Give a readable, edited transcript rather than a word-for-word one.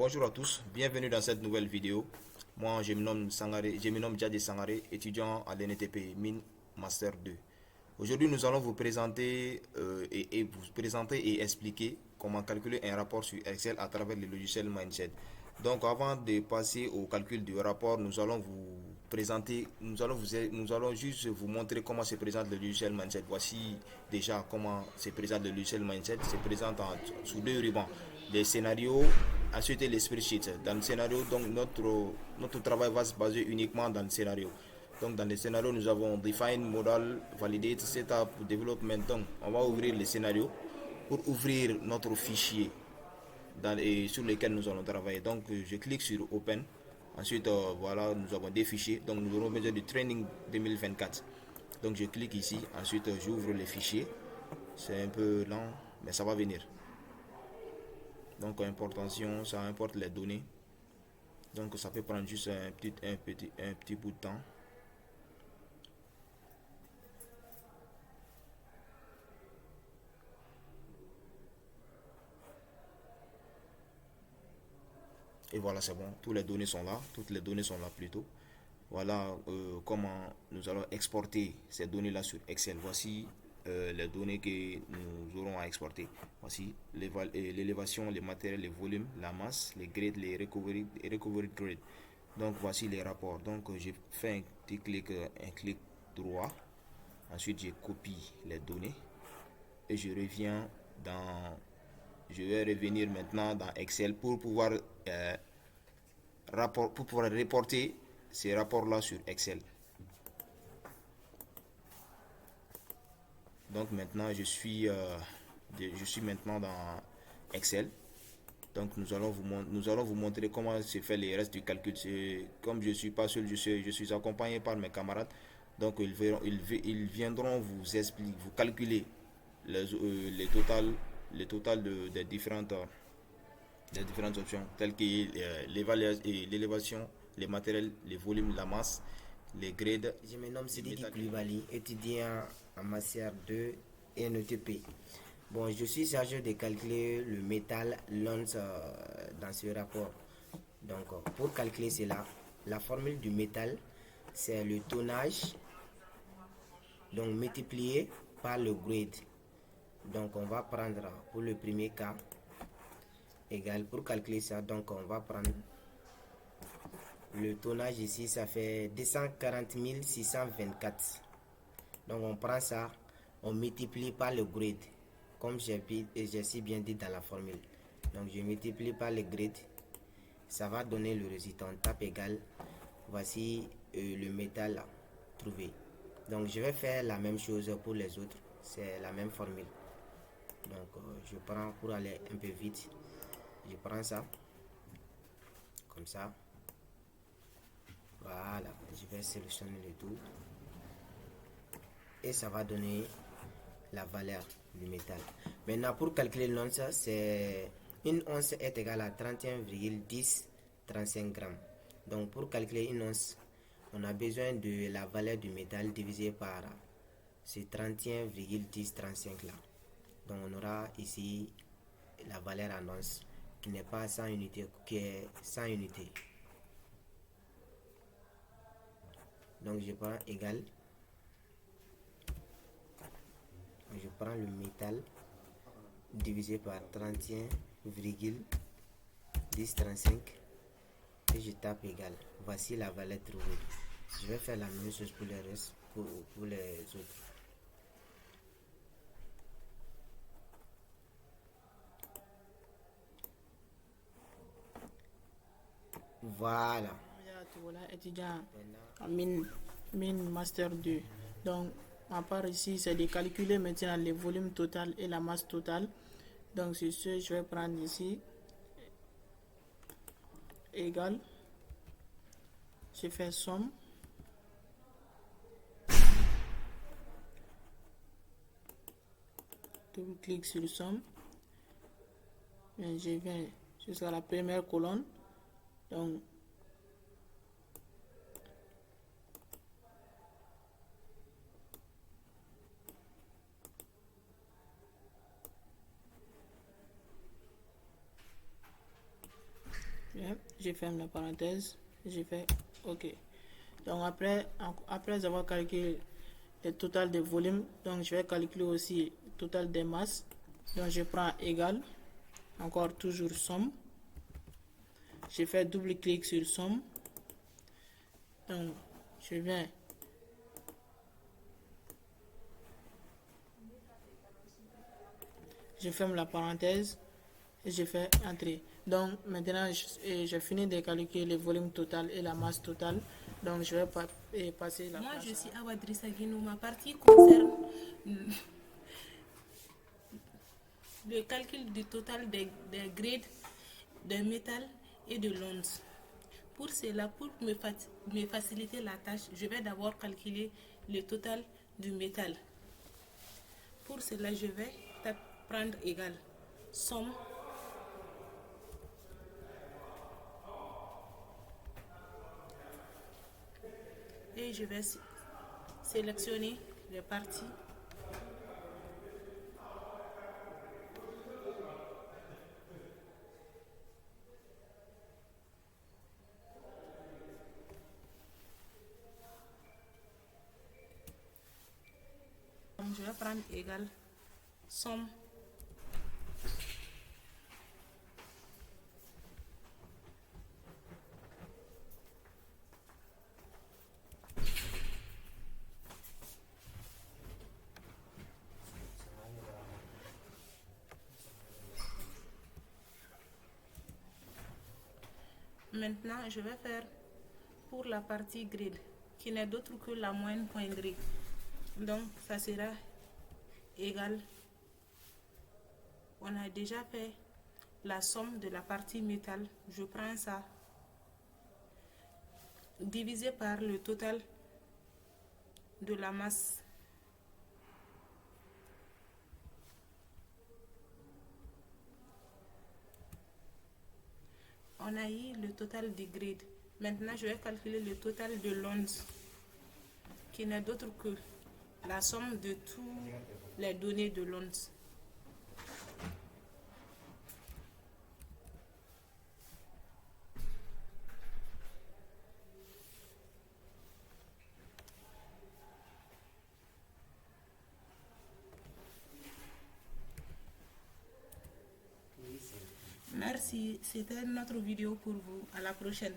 Bonjour à tous, bienvenue dans cette nouvelle vidéo. Moi, je me nomme Djadé Sangaré, étudiant à l'NTP Mine Master 2. Aujourd'hui, nous allons vous présenter et expliquer comment calculer un rapport sur Excel à travers le logiciel Mindset. Donc, avant de passer au calcul du rapport, nous allons vous présenter, nous allons juste vous montrer comment se présente le logiciel Mindset. Voici déjà comment se présente le logiciel Mindset. Se présente sous deux rubans, les scénarios, ensuite les spreadsheets. Dans le scénario, donc notre travail va se baser uniquement dans le scénario. Donc dans les scénarios, nous avons Define, Modal, Validate, Setup, Development. Donc on va ouvrir les scénarios pour ouvrir notre fichier sur lequel nous allons travailler. Donc je clique sur Open. Ensuite, voilà, nous avons des fichiers. Donc nous aurons besoin du Training 2024. Donc je clique ici. Ensuite, j'ouvre les fichiers. C'est un peu lent, mais ça va venir. Donc importation, ça importe les données. Donc ça peut prendre juste un petit bout de temps. Et voilà, c'est bon. Toutes les données sont là. Toutes les données sont là plutôt. Voilà comment nous allons exporter ces données-là sur Excel. Voici les données que nous aurons à exporter. Voici l'élévation, les matériels, les volumes, la masse, les grades, les recovery grade. Donc voici les rapports. Donc j'ai fait un clic droit. Ensuite, je copie les données et je reviens dans. Je vais revenir maintenant dans Excel pour pouvoir reporter ces rapports-là sur Excel. Donc maintenant, je suis maintenant dans Excel. Donc nous allons vous montrer comment se fait les restes du calcul. Comme je suis pas seul, je suis accompagné par mes camarades. Donc ils viendront vous expliquer, vous calculer les totales des différentes options, telles que l'élévation, les matériels, les volumes, la masse, les grades. Je me nomme Sidiki Koulibaly, étudiant en Master 2 et NETP. Bon, je suis chargé de calculer le métal l'once dans ce rapport. Donc, pour calculer cela, la formule du métal, c'est le tonnage, donc multiplié par le grade. Donc, on va prendre pour le premier cas, égal, pour calculer ça, donc on va prendre le tonnage ici, ça fait 240 624. Donc on prend ça, on multiplie par le grade, comme j'ai si bien dit dans la formule. Donc je multiplie par le grade, ça va donner le résultat. On tape égal, voici le métal trouvé. Donc je vais faire la même chose pour les autres, c'est la même formule. Donc je prends, pour aller un peu vite, je prends ça, comme ça. Voilà, je vais sélectionner le tout. Et ça va donner la valeur du métal. Maintenant, pour calculer l'once, c'est une once est égale à 31,1035 grammes. Donc, pour calculer une once, on a besoin de la valeur du métal divisé par ce 31,1035 là. Donc, on aura ici la valeur en once qui n'est pas 100 unités, qui est 100 unités. Donc, je prends égal. Je prends le métal divisé par 31,1035 et je tape égal. Voici la valeur trouvée. Je vais faire la même chose pour les restes, pour les autres. Voilà. Étudiant en mine master 2. Donc à part ici, c'est de calculer maintenant les volumes total et la masse totale. Donc c'est ce je vais prendre ici égal, je fais somme, double clic sur somme et je viens jusqu'à la première colonne. Donc Je ferme la parenthèse, je fais OK. Donc après avoir calculé le total des volumes, donc je vais calculer aussi le total des masses. Donc je prends égal, encore toujours somme. Je fais double clic sur somme. Donc je viens je ferme la parenthèse et je fais entrer. Donc maintenant j'ai fini de calculer le volume total et la masse totale. Donc je vais passer la Moi place je suis Awa Drissa Guinou. Ma partie concerne le calcul du total des grades de métal et de l'once. Pour cela, pour me faciliter la tâche, je vais d'abord calculer le total du métal. Pour cela, je vais prendre égal somme et je vais sélectionner les parties. Je vais prendre égal somme Maintenant, je vais faire pour la partie grid, qui n'est d'autre que la moyenne point grid. Donc, ça sera égal. On a déjà fait la somme de la partie métal. Je prends ça divisé par le total de la masse. On a eu le total des grades. Maintenant, je vais calculer le total de l'once, qui n'est d'autre que la somme de toutes les données de l'once. Merci, c'était notre vidéo pour vous. À la prochaine.